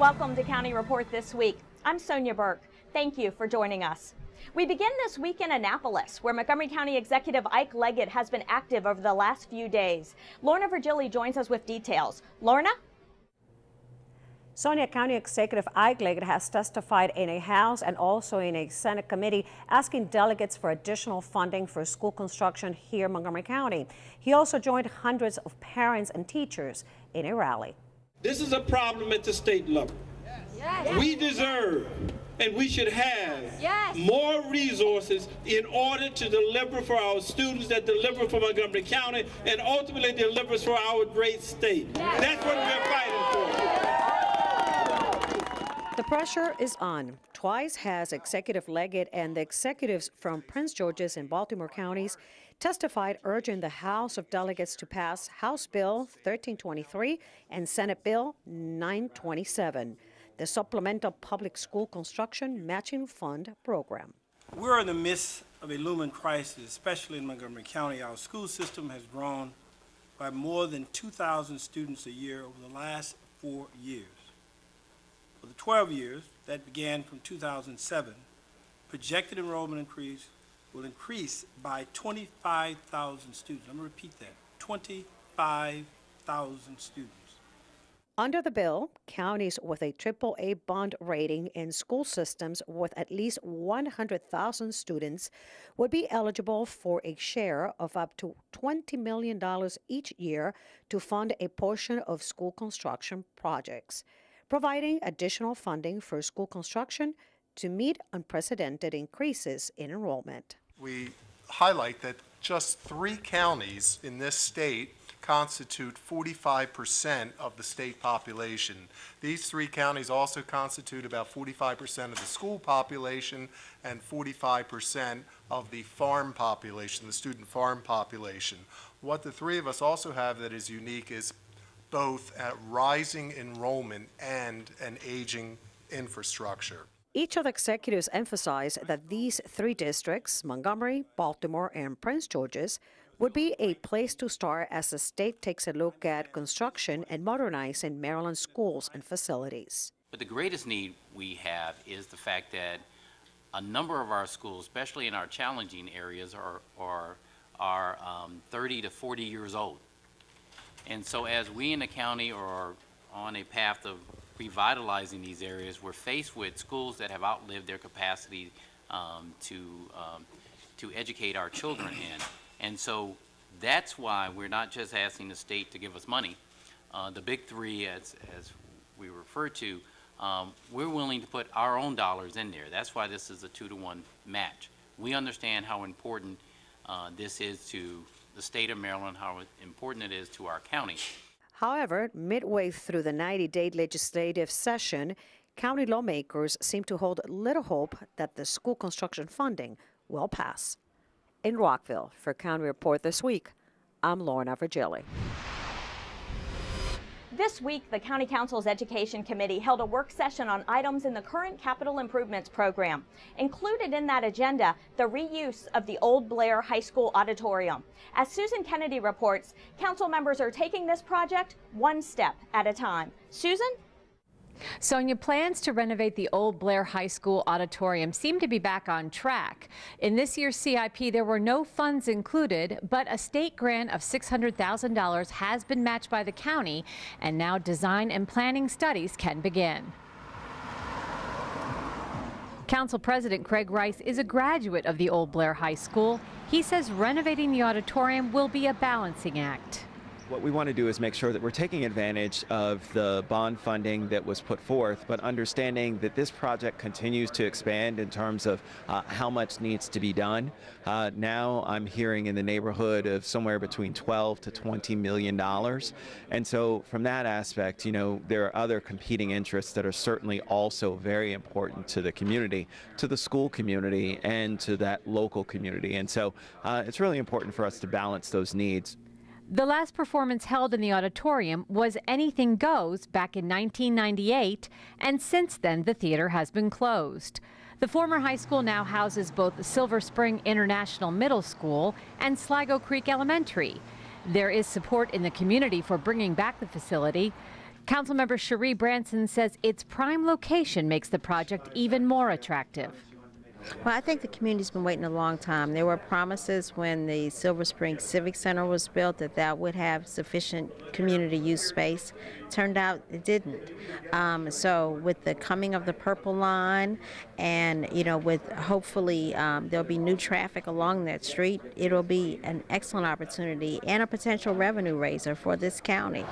Welcome to County Report This Week. I'm Sonia Burke. Thank you for joining us. We begin this week in Annapolis, where Montgomery County Executive Ike Leggett has been active over the last few days. Lorna Virgili joins us with details. Lorna? Sonia, County Executive Ike Leggett has testified in a House and also in a Senate committee asking delegates for additional funding for school construction here in Montgomery County. He also joined hundreds of parents and teachers in a rally. This is a problem at the state level. Yes. We deserve and we should have more resources in order to deliver for our students, that deliver for Montgomery County, and ultimately deliver for our great state. Yes. That's what we're fighting for. The pressure is on. Twice has Executive Leggett and the executives from Prince George's and Baltimore counties testified urging the House of Delegates to pass House Bill 1323 and Senate Bill 927, the Supplemental Public School Construction Matching Fund Program. We're in the midst of a looming crisis, especially in Montgomery County. Our school system has grown by more than 2,000 students a year over the last 4 years. For the 12 years that began from 2007, projected enrollment increase will increase by 25,000 students. I'm going to repeat that, 25,000 students. Under the bill, counties with a AAA bond rating and school systems with at least 100,000 students would be eligible for a share of up to $20 million each year to fund a portion of school construction projects, providing additional funding for school construction to meet unprecedented increases in enrollment. We highlight that just 3 counties in this state constitute 45% of the state population. These 3 counties also constitute about 45% of the school population and 45% of the farm population, the student farm population. What the 3 of us also have that is unique is both rising enrollment and an aging infrastructure. Each of the executives emphasized that these 3 districts, Montgomery, Baltimore, and Prince George's, would be a place to start as the state takes a look at construction and modernizing Maryland schools and facilities. But the greatest need we have is the fact that a number of our schools, especially in our challenging areas, are 30 to 40 years old. And so as we in the county are on a path of revitalizing these areas, we're faced with schools that have outlived their capacity to educate our children in. And so that's why we're not just asking the state to give us money. The big 3, as we refer to, we're willing to put our own dollars in there. That's why this is a 2-to-1 match. We understand how important this is to the state of Maryland, how important it is to our county. However, midway through the 90-day legislative session, county lawmakers seem to hold little hope that the school construction funding will pass. In Rockville, for County Report This Week, I'm Lorna Virgili. This week, the County Council's Education Committee held a work session on items in the current capital improvements program. Included in that agenda, the reuse of the old Blair High School auditorium. As Susan Kennedy reports, council members are taking this project one step at a time. Susan? Sonia, plans to renovate the old Blair High School auditorium seem to be back on track. In this year's CIP, there were no funds included, but a state grant of $600,000 has been matched by the county, and now design and planning studies can begin. Council President Craig Rice is a graduate of the old Blair High School. He says renovating the auditorium will be a balancing act. What we want to do is make sure that we're taking advantage of the bond funding that was put forth, but understanding that this project continues to expand in terms of how much needs to be done. Now I'm hearing in the neighborhood of somewhere between $12 to $20 million. And so from that aspect, you know, there are other competing interests that are certainly also very important to the community, to the school community, and to that local community. And so it's really important for us to balance those needs. The last performance held in the auditorium was Anything Goes back in 1998, and since then the theater has been closed. The former high school now houses both Silver Spring International Middle School and Sligo Creek Elementary. There is support in the community for bringing back the facility. Councilmember Cherie Branson says its prime location makes the project even more attractive. Well, I think the community's been waiting a long time. There were promises when the Silver Spring Civic Center was built that would have sufficient community use space. Turned out it didn't. So with the coming of the Purple Line and, with hopefully there'll be new traffic along that street, it'll be an excellent opportunity and a potential revenue raiser for this county.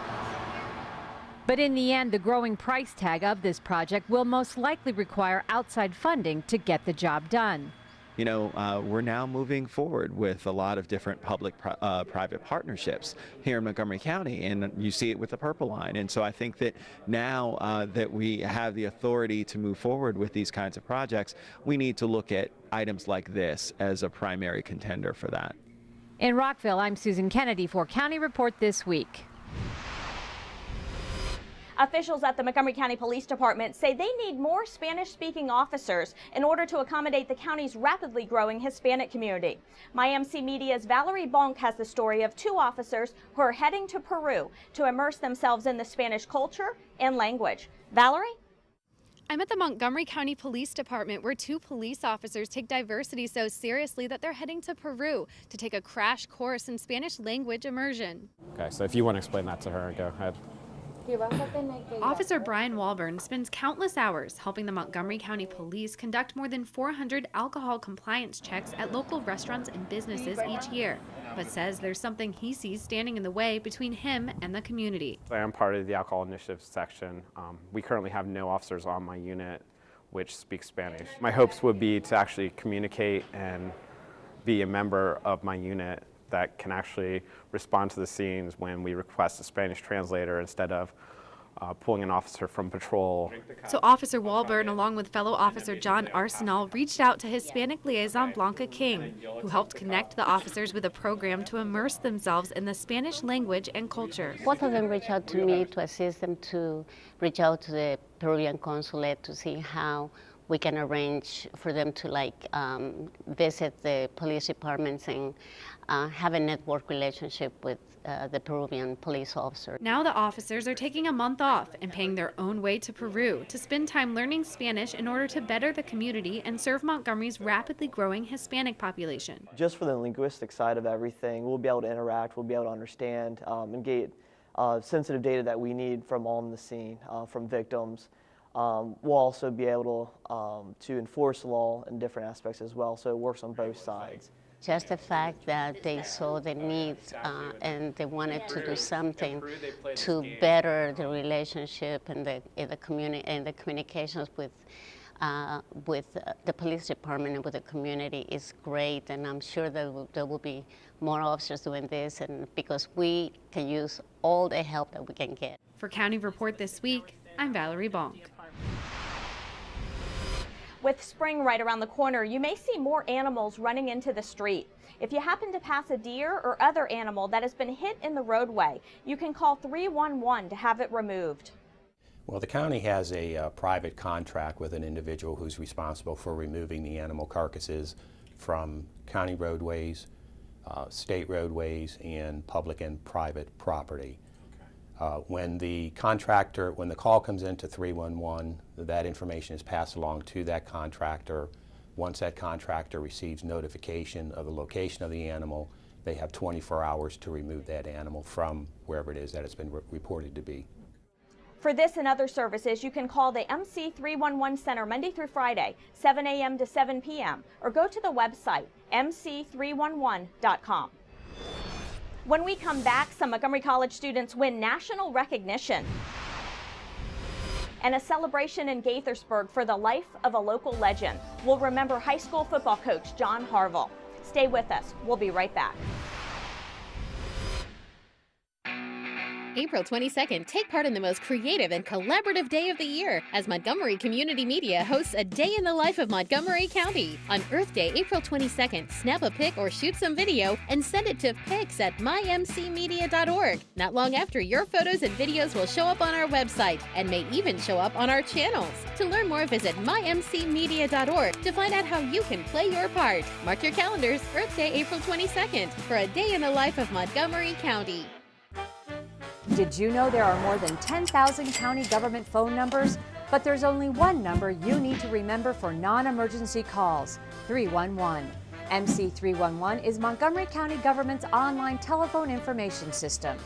But in the end, the growing price tag of this project will most likely require outside funding to get the job done. We're now moving forward with a lot of different public-private partnerships here in Montgomery County, and you see it with the Purple Line. And so I think that now that we have the authority to move forward with these kinds of projects, we need to look at items like this as a primary contender for that. In Rockville, I'm Susan Kennedy for County Report This Week. Officials at the Montgomery County Police Department say they need more Spanish-speaking officers in order to accommodate the county's rapidly growing Hispanic community. MyMC Media's Valerie Bonk has the story of 2 officers who are heading to Peru to immerse themselves in the Spanish culture and language. Valerie? I'm at the Montgomery County Police Department, where 2 police officers take diversity so seriously that they're heading to Peru to take a crash course in Spanish language immersion. Okay, so if you want to explain that to her, go ahead. Officer Brian Walburn spends countless hours helping the Montgomery County Police conduct more than 400 alcohol compliance checks at local restaurants and businesses each year, but says there's something he sees standing in the way between him and the community. I am part of the Alcohol Initiative section. We currently have no officers on my unit which speak Spanish. My hopes would be to actually communicate and be a member of my unit that can actually respond to the scenes when we request a Spanish translator instead of pulling an officer from patrol. So Officer Walburn, along with fellow officer John Arsenal, reached out to Hispanic liaison Blanca King, who helped connect the officers with a program to immerse themselves in the Spanish language and culture. Both of them reached out to me to assist them to reach out to the Peruvian consulate to see how we can arrange for them to visit the police departments and have a network relationship with the Peruvian police officer. Now the officers are taking a month off and paying their own way to Peru to spend time learning Spanish in order to better the community and serve Montgomery's rapidly growing Hispanic population. Just for the linguistic side of everything, we'll be able to interact, we'll be able to understand and get sensitive data that we need from on the scene, from victims. We'll also be able to enforce law in different aspects as well, so it works on both sides. Just the fact that they saw the needs and they wanted to do something to better the relationship and the community and the communications with the police department and with the community is great, and I'm sure there will be more officers doing this, and because we can use all the help that we can get. For County Report This Week, I'm Valerie Bonk. With spring right around the corner, you may see more animals running into the street. If you happen to pass a deer or other animal that has been hit in the roadway, you can call 311 to have it removed. Well, the county has a private contract with an individual who's responsible for removing the animal carcasses from county roadways, state roadways, and public and private property. When the call comes into 311, that information is passed along to that contractor. Once that contractor receives notification of the location of the animal, they have 24 hours to remove that animal from wherever it is that it's been reported to be. For this and other services, you can call the MC 311 Center Monday through Friday, 7 a.m. to 7 p.m., or go to the website, mc311.com. When we come back, some Montgomery College students win national recognition and a celebration in Gaithersburg for the life of a local legend. We'll remember high school football coach John Harville. Stay with us. We'll be right back. April 22nd, take part in the most creative and collaborative day of the year as Montgomery Community Media hosts a day in the life of Montgomery County. On Earth Day, April 22nd, snap a pic or shoot some video and send it to pics@mymcmedia.org. Not long after, your photos and videos will show up on our website and may even show up on our channels. To learn more, visit mymcmedia.org to find out how you can play your part. Mark your calendars, Earth Day, April 22nd, for a day in the life of Montgomery County. Did you know there are more than 10,000 county government phone numbers? But there's only one number you need to remember for non-emergency calls, 311. MC311 is Montgomery County government's online telephone information system.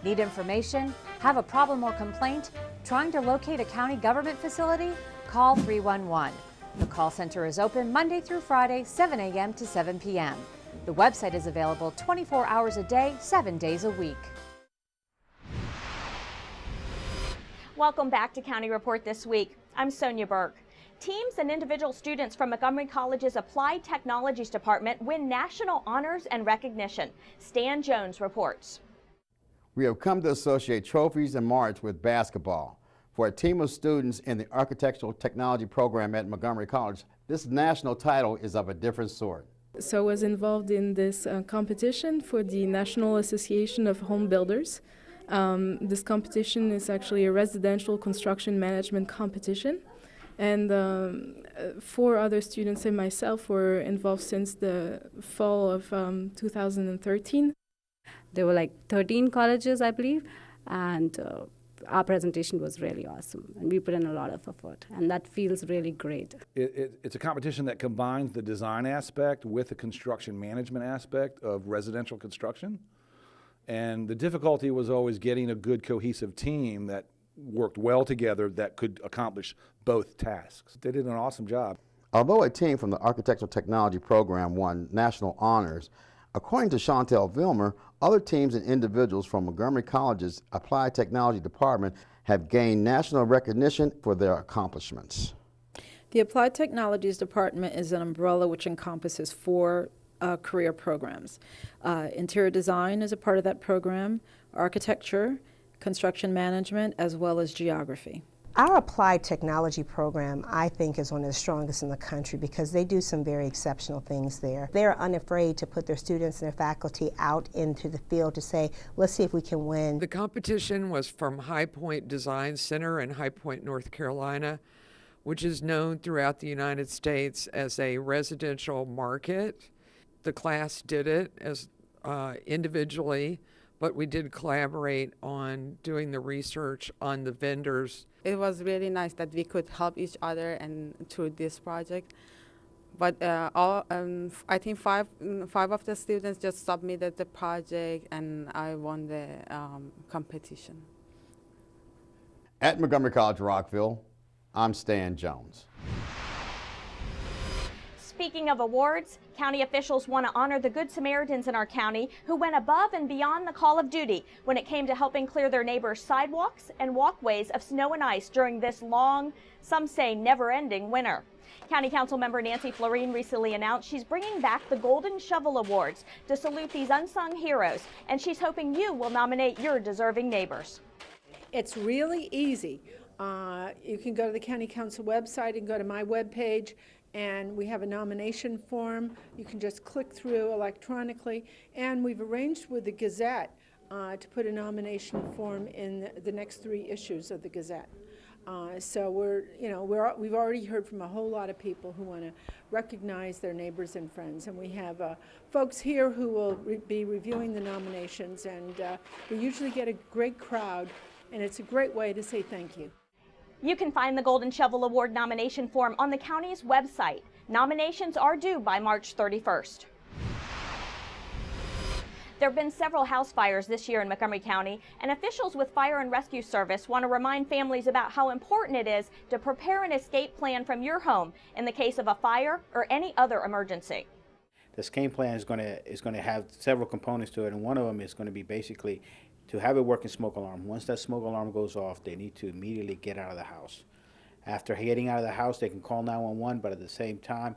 Need information? Have a problem or complaint? Trying to locate a county government facility? Call 311. The call center is open Monday through Friday, 7 a.m. to 7 p.m. The website is available 24 hours a day, 7 days a week. Welcome back to County Report This Week. I'm Sonia Burke. Teams and individual students from Montgomery College's Applied Technologies Department win national honors and recognition. Stan Jones reports. We have come to associate trophies and marks with basketball. For a team of students in the Architectural Technology program at Montgomery College, this national title is of a different sort. So I was involved in this competition for the National Association of Home Builders. This competition is actually a residential construction management competition, and 4 other students and myself were involved since the fall of 2013. There were like 13 colleges, I believe, and our presentation was really awesome, and we put in a lot of effort, and that feels really great. It's a competition that combines the design aspect with the construction management aspect of residential construction. And the difficulty was always getting a good cohesive team that worked well together that could accomplish both tasks. They did an awesome job. Although a team from the Architectural Technology program won national honors, according to Chantel Vilmer, other teams and individuals from Montgomery College's Applied Technology Department have gained national recognition for their accomplishments. The Applied Technologies Department is an umbrella which encompasses 4 career programs. Interior design is a part of that program, architecture, construction management, as well as geography. Our applied technology program, I think, is one of the strongest in the country because they do some very exceptional things there. They're unafraid to put their students and their faculty out into the field to say, let's see if we can win. The competition was from High Point Design Center in High Point, North Carolina, which is known throughout the United States as a residential market. The class did it as individually, but we did collaborate on doing the research on the vendors. It was really nice that we could help each other and through this project. But I think five of the students just submitted the project, and I won the competition. At Montgomery College Rockville, I'm Stan Jones. Speaking of awards, county officials want to honor the Good Samaritans in our county who went above and beyond the call of duty when it came to helping clear their neighbors' sidewalks and walkways of snow and ice during this long, some say never-ending winter. County Council member Nancy Florine recently announced she's bringing back the Golden Shovel Awards to salute these unsung heroes, and she's hoping you will nominate your deserving neighbors. It's really easy. You can go to the County Council website and go to my webpage, and we have a nomination form. You can just click through electronically, and we've arranged with the Gazette to put a nomination form in the next 3 issues of the Gazette. So we've already heard from a whole lot of people who want to recognize their neighbors and friends, and we have folks here who will be reviewing the nominations, and we usually get a great crowd, and it's a great way to say thank you. You can find the Golden Shovel Award nomination form on the county's website. Nominations are due by March 31st. There have been several house fires this year in Montgomery County, and officials with Fire and Rescue Service want to remind families about how important it is to prepare an escape plan from your home in the case of a fire or any other emergency. The escape plan is going to have several components to it, and one of them is going to be basically to have a working smoke alarm. Once that smoke alarm goes off, they need to immediately get out of the house. After getting out of the house, they can call 911, but at the same time,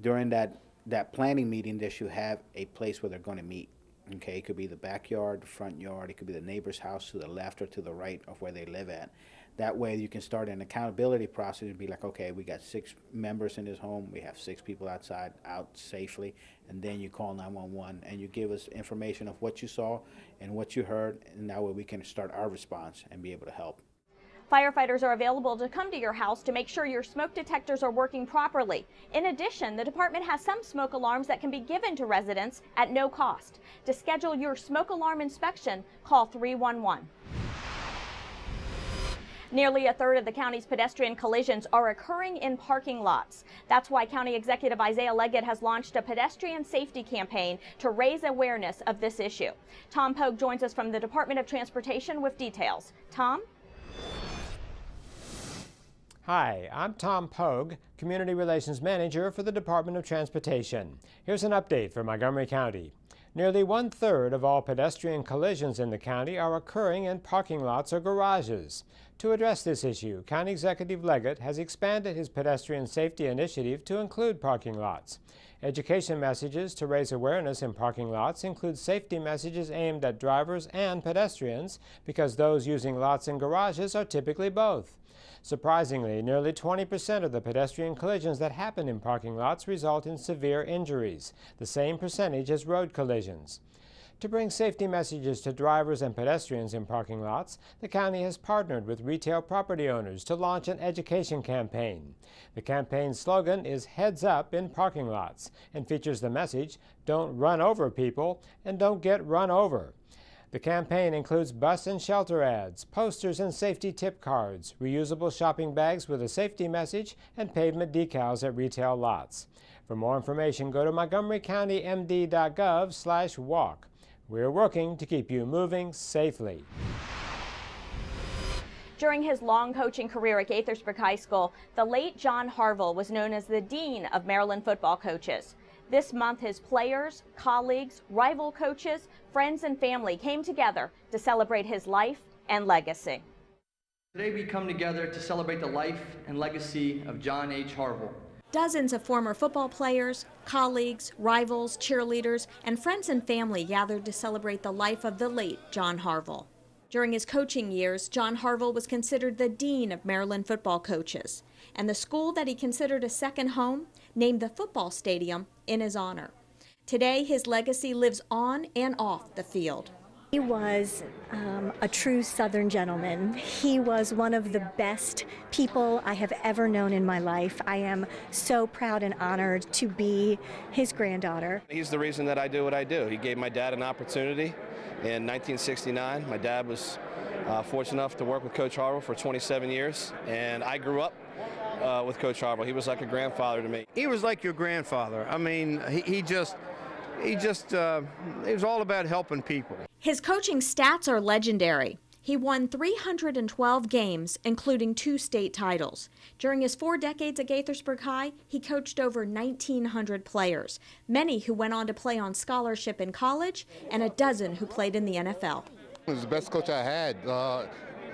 during that planning meeting, they should have a place where they're going to meet. Okay, it could be the backyard, the front yard, it could be the neighbor's house to the left or to the right of where they live at. That way you can start an accountability process and be like, okay, we got 6 members in this home, we have 6 people outside, out safely, and then you call 911 and you give us information of what you saw and what you heard, and that way we can start our response and be able to help. Firefighters are available to come to your house to make sure your smoke detectors are working properly. In addition, the department has some smoke alarms that can be given to residents at no cost. To schedule your smoke alarm inspection, call 311. Nearly a third of the county's pedestrian collisions are occurring in parking lots. That's why County Executive Isaiah Leggett has launched a pedestrian safety campaign to raise awareness of this issue. Tom Pogue joins us from the Department of Transportation with details. Tom? Hi, I'm Tom Pogue, Community Relations Manager for the Department of Transportation. Here's an update for Montgomery County. Nearly 1/3 of all pedestrian collisions in the county are occurring in parking lots or garages. To address this issue, County Executive Leggett has expanded his pedestrian safety initiative to include parking lots. Education messages to raise awareness in parking lots include safety messages aimed at drivers and pedestrians, because those using lots and garages are typically both. Surprisingly, nearly 20% of the pedestrian collisions that happen in parking lots result in severe injuries, the same percentage as road collisions. To bring safety messages to drivers and pedestrians in parking lots, the county has partnered with retail property owners to launch an education campaign. The campaign's slogan is "Heads Up in Parking Lots" and features the message, "Don't run over people and don't get run over." The campaign includes bus and shelter ads, posters and safety tip cards, reusable shopping bags with a safety message, and pavement decals at retail lots. For more information, go to montgomerycountymd.gov/walk. We're working to keep you moving safely. During his long coaching career at Gaithersburg High School, the late John Harville was known as the Dean of Maryland football coaches. This month, his players, colleagues, rival coaches, friends, and family came together to celebrate his life and legacy. Today we come together to celebrate the life and legacy of John H. Harville. Dozens of former football players, colleagues, rivals, cheerleaders, and friends and family gathered to celebrate the life of the late John Harville. During his coaching years, John Harville was considered the Dean of Maryland football coaches, and the school that he considered a second home named the football stadium in his honor. Today, his legacy lives on and off the field. He was a true Southern gentleman. He was one of the best people I have ever known in my life. I am so proud and honored to be his granddaughter. He's the reason that I do what I do. He gave my dad an opportunity in 1969. My dad was fortunate enough to work with Coach Harville for 27 years, and I grew up with Coach Harville. He was like a grandfather to me. He was like your grandfather. I mean, he was all about helping people. His coaching stats are legendary. He won 312 games, including 2 state titles. During his 4 decades at Gaithersburg High, he coached over 1,900 players, many who went on to play on scholarship in college, and a dozen who played in the NFL. He was the best coach I had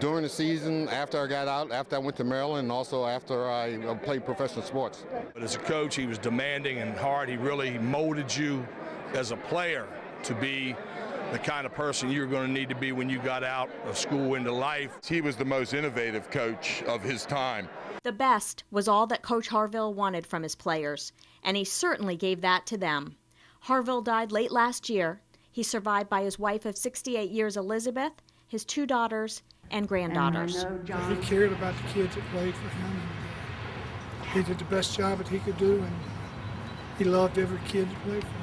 during the season, after I got out, after I went to Maryland, and also after I played professional sports. But as a coach, he was demanding and hard. He really molded you as a player to be the kind of person you're going to need to be when you got out of school into life. He was the most innovative coach of his time. The best was all that Coach Harville wanted from his players, and he certainly gave that to them. Harville died late last year. He's survived by his wife of 68 years, Elizabeth, his 2 daughters, and granddaughters. He cared about the kids that played for him. He did the best job that he could do, and he loved every kid that played for him.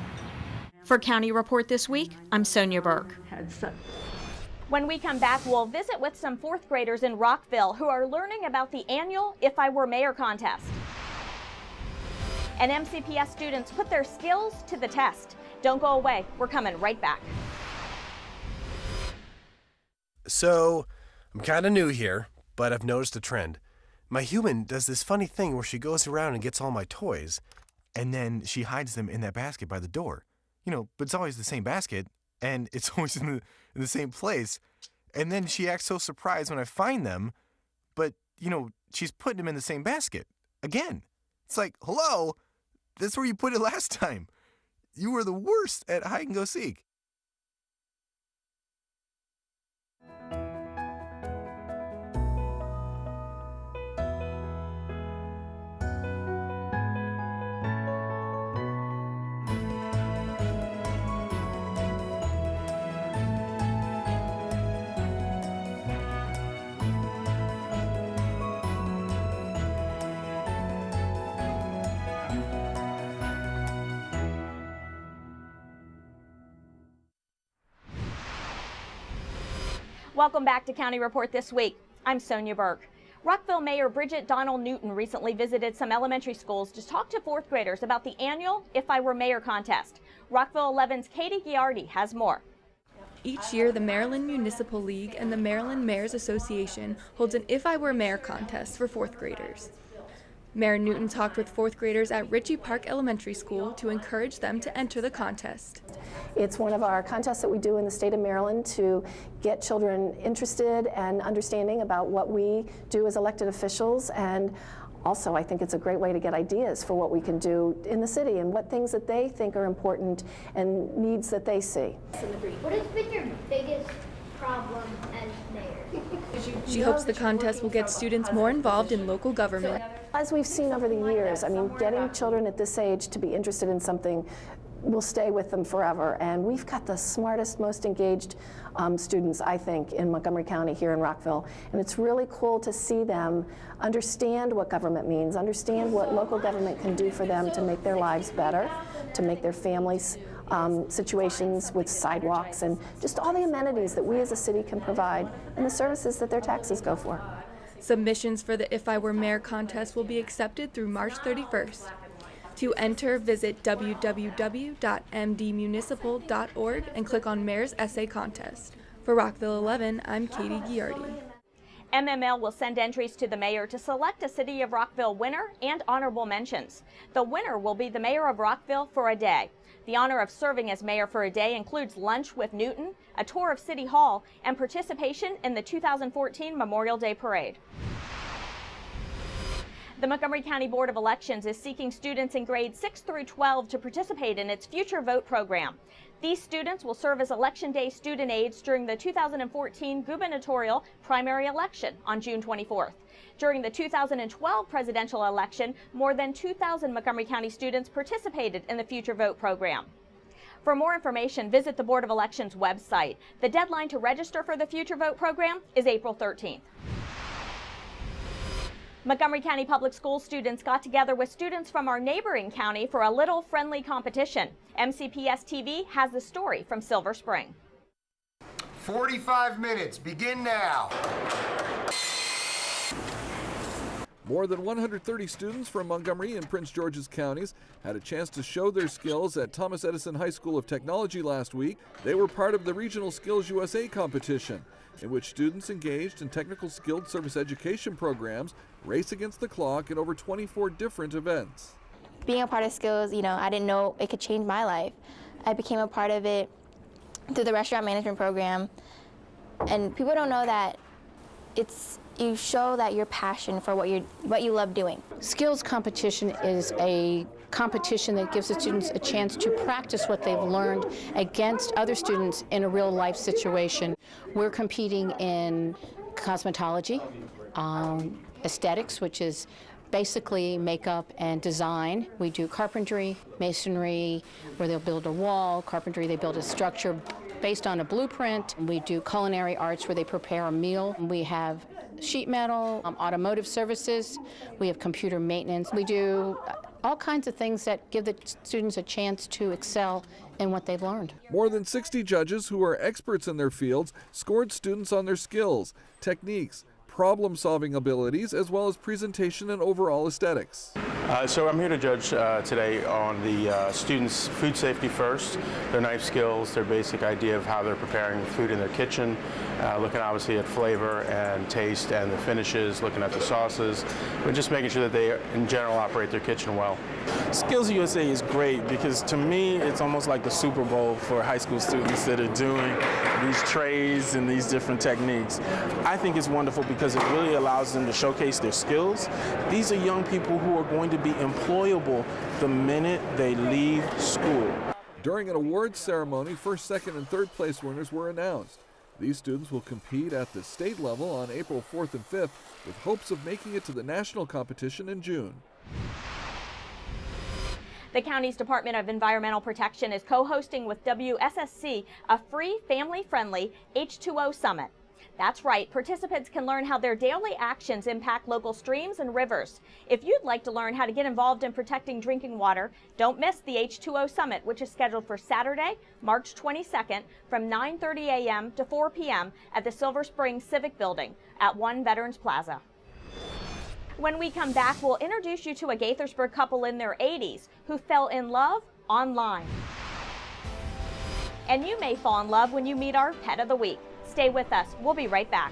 For County Report this week, I'm Sonia Burke. When we come back, we'll visit with some 4th graders in Rockville who are learning about the annual If I Were Mayor contest. And MCPS students put their skills to the test. Don't go away. We're coming right back. So, I'm kind of new here, but I've noticed a trend. My human does this funny thing where she goes around and gets all my toys, and then she hides them in that basket by the door. You know, but it's always the same basket, and it's always in the same place. And then she acts so surprised when I find them, but, you know, she's putting them in the same basket again. It's like, hello, that's where you put it last time. You were the worst at hide and go seek. Welcome back to County Report this week. I'm Sonia Burke. Rockville Mayor Bridget Donnell Newton recently visited some elementary schools to talk to fourth graders about the annual If I Were Mayor contest. Rockville 11's Katie Giardi has more. Each year, the Maryland Municipal League and the Maryland Mayors Association holds an If I Were Mayor contest for fourth graders. Mayor Newton talked with fourth graders at Ritchie Park Elementary School to encourage them to enter the contest. It's one of our contests that we do in the state of Maryland to get children interested and understanding about what we do as elected officials, and also I think it's a great way to get ideas for what we can do in the city and what things that they think are important and needs that they see. What has been your biggest problem as mayor? She hopes the contest will get students more involved in local government. As we've seen over the years, I mean, getting children at this age to be interested in something will stay with them forever. And we've got the smartest, most engaged students, I think, in Montgomery County here in Rockville. And it's really cool to see them understand what government means, understand what local government can do for them to make their lives better, to make their families' situations with sidewalks and just all the amenities that we as a city can provide and the services that their taxes go for. Submissions for the If I Were Mayor contest will be accepted through March 31st. To enter, visit www.mdmunicipal.org and click on Mayor's Essay Contest. For Rockville 11, I'm Katie Giardi. MML will send entries to the mayor to select a City of Rockville winner and honorable mentions. The winner will be the mayor of Rockville for a day. The honor of serving as mayor for a day includes lunch with Newton, a tour of City Hall, and participation in the 2014 Memorial Day Parade. The Montgomery County Board of Elections is seeking students in grades 6 through 12 to participate in its Future Vote program. These students will serve as Election Day student aides during the 2014 gubernatorial primary election on June 24th. During the 2012 presidential election, more than 2,000 Montgomery County students participated in the Future Vote program. For more information, visit the Board of Elections website. The deadline to register for the Future Vote program is April 13th. Montgomery County Public School students got together with students from our neighboring county for a little friendly competition. MCPS TV has the story from Silver Spring. 45 minutes, begin now. More than 130 students from Montgomery and Prince George's counties had a chance to show their skills at Thomas Edison High School of Technology last week. They were part of the Regional Skills USA competition, in which students engaged in technical skilled service education programs race against the clock in over 24 different events. Being a part of skills, I didn't know it could change my life. I became a part of it through the restaurant management program, and people don't know that you show that your passion for what you love doing. Skills competition is a competition that gives the students a chance to practice what they've learned against other students in a real life situation. We're competing in cosmetology, aesthetics, which is basically makeup and design. We do carpentry, masonry, where they'll build a wall, carpentry, they build a structure based on a blueprint. We do culinary arts where they prepare a meal. We have sheet metal, automotive services. We have computer maintenance. We do all kinds of things that give the students a chance to excel in what they've learned. More than 60 judges who are experts in their fields scored students on their skills, techniques, problem-solving abilities, as well as presentation and overall aesthetics. So I'm here to judge today on the students' food safety first, their knife skills, their basic idea of how they're preparing food in their kitchen, looking obviously at flavor and taste and the finishes, looking at the sauces, but just making sure that they in general operate their kitchen well. Skills USA is great because to me it's almost like the Super Bowl for high school students that are doing these trades and these different techniques. I think it's wonderful because it really allows them to showcase their skills. These are young people who are going to be employable the minute they leave school. During an awards ceremony, first, second, and third place winners were announced. These students will compete at the state level on April 4th and 5th with hopes of making it to the national competition in June. The county's Department of Environmental Protection is co-hosting with WSSC a free, family-friendly H2O Summit. That's right, participants can learn how their daily actions impact local streams and rivers. If you'd like to learn how to get involved in protecting drinking water, don't miss the H2O Summit, which is scheduled for Saturday, March 22nd from 9:30 a.m. to 4 p.m. at the Silver Springs Civic Building at 1 Veterans Plaza. When we come back, we'll introduce you to a Gaithersburg couple in their 80s who fell in love online. And you may fall in love when you meet our Pet of the Week. Stay with us. We'll be right back.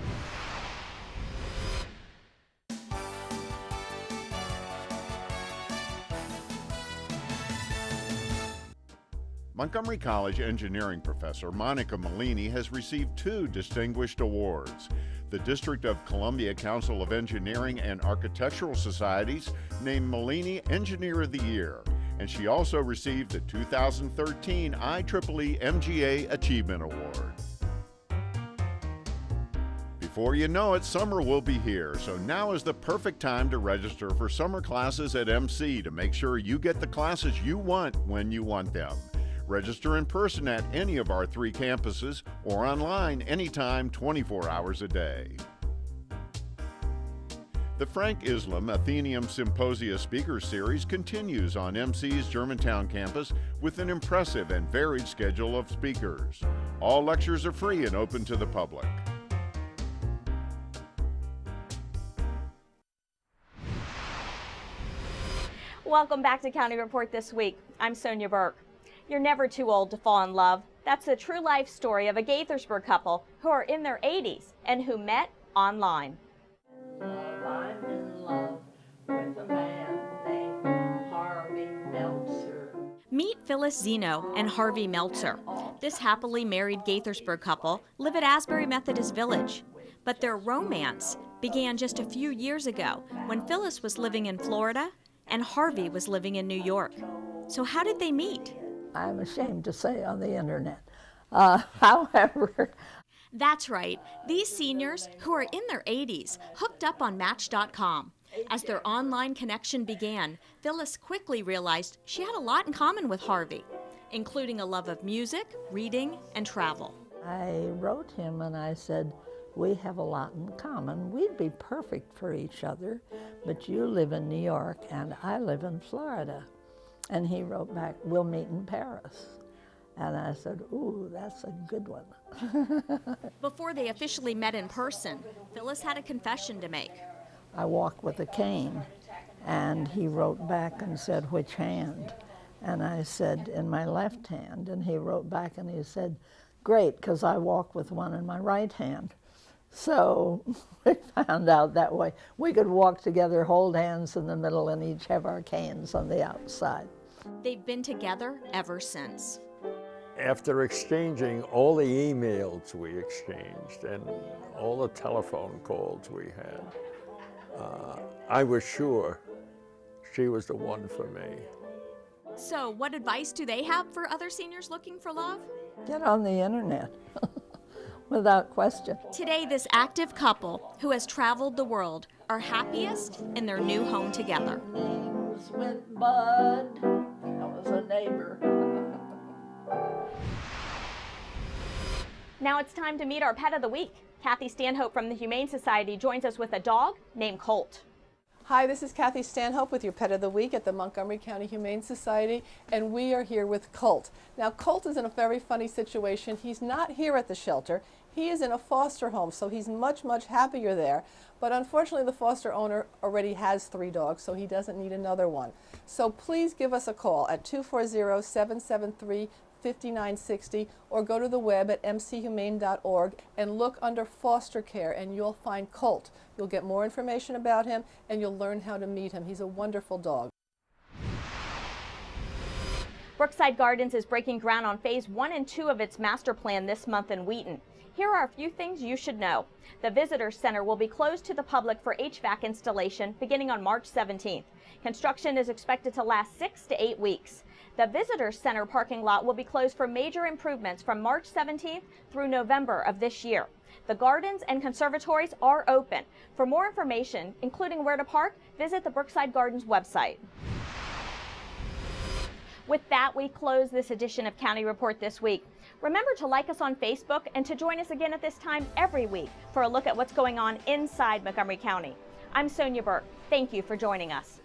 Montgomery College engineering professor Monica Malini has received 2 distinguished awards. The District of Columbia Council of Engineering and Architectural Societies named Malini Engineer of the Year, and she also received the 2013 IEEE MGA Achievement Award. Before you know it, summer will be here, so now is the perfect time to register for summer classes at MC to make sure you get the classes you want when you want them. Register in person at any of our 3 campuses or online anytime, 24 hours a day. The Frank Islam Athenaeum Symposia Speaker Series continues on MC's Germantown campus with an impressive and varied schedule of speakers. All lectures are free and open to the public. Welcome back to County Report This Week. I'm Sonia Burke. You're never too old to fall in love. That's the true life story of a Gaithersburg couple who are in their 80s and who met online. I'm in love with a man named Harvey Meltzer. Meet Phyllis Zeno and Harvey Meltzer. This happily married Gaithersburg couple live at Asbury Methodist Village. But their romance began just a few years ago when Phyllis was living in Florida and Harvey was living in New York. So how did they meet? I'm ashamed to say on the internet. However, that's right. These seniors, who are in their 80s, hooked up on Match.com. As their online connection began, Phyllis quickly realized she had a lot in common with Harvey, including a love of music, reading, and travel. I wrote him and I said, we have a lot in common. We'd be perfect for each other, but you live in New York and I live in Florida. And he wrote back, we'll meet in Paris. And I said, ooh, that's a good one. Before they officially met in person, Phyllis had a confession to make. I walk with a cane, and he wrote back and said, which hand? And I said, in my left hand. And he wrote back and he said, great, because I walk with one in my right hand. So we found out that way. We could walk together, hold hands in the middle, and each have our canes on the outside. They've been together ever since. After exchanging all the emails we exchanged and all the telephone calls we had, I was sure she was the one for me. So what advice do they have for other seniors looking for love? Get on the internet. Without question. Today, this active couple who has traveled the world are happiest in their new home together. Things went bud. That was a neighbor. Now it's time to meet our Pet of the Week. Kathy Stanhope from the Humane Society joins us with a dog named Colt. Hi, this is Kathy Stanhope with your Pet of the Week at the Montgomery County Humane Society, and we are here with Colt. Now, Colt is in a very funny situation. He's not here at the shelter. He is in a foster home, so he's much, much happier there. But unfortunately, the foster owner already has 3 dogs, so he doesn't need another one. So please give us a call at 240-773-5960 or go to the web at mchumane.org and look under foster care and you'll find Colt. You'll get more information about him and you'll learn how to meet him. He's a wonderful dog. Brookside Gardens is breaking ground on phase 1 and 2 of its master plan this month in Wheaton. Here are a few things you should know. The Visitor Center will be closed to the public for HVAC installation beginning on March 17th. Construction is expected to last 6 to 8 weeks. The Visitor Center parking lot will be closed for major improvements from March 17th through November of this year. The gardens and conservatories are open. For more information, including where to park, visit the Brookside Gardens website. With that, we close this edition of County Report This Week. Remember to like us on Facebook and to join us again at this time every week for a look at what's going on inside Montgomery County. I'm Sonia Burke. Thank you for joining us.